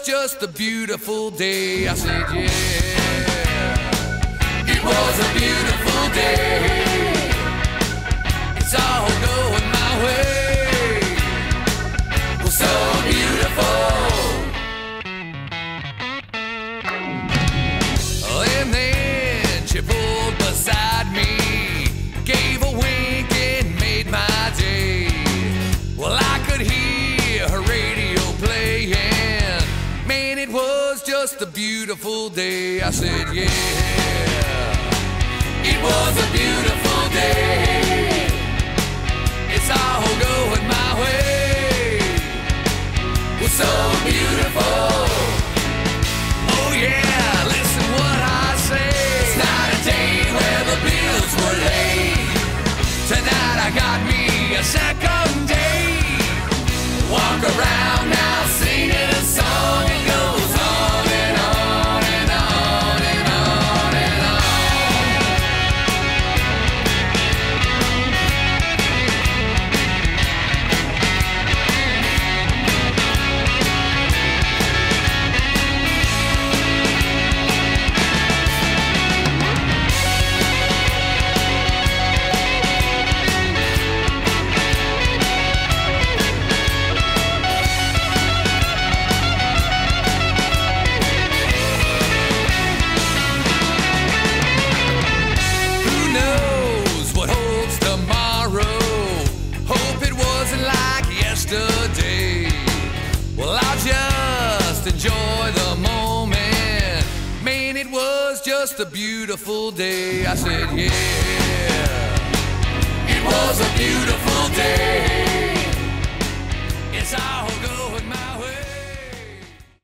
was just a beautiful day. I said, yeah, it was a beautiful day. It's all going my way. Well, so beautiful. And then she pulled beside me, gave a wink and made my day. Well, I could hear her radio playing. Man, it was just a beautiful day. I said, yeah, it was a beautiful day. It's all going my way. Was so beautiful. Oh yeah, listen what I say. It's not a day where the bills were laid. Tonight I got me a second day. Walk around now singing a song. It goes on and on and on and on and on. Well, I'll just enjoy the moment. Man, it was just a beautiful day. I said, yeah, it was a beautiful day. It's all going my way.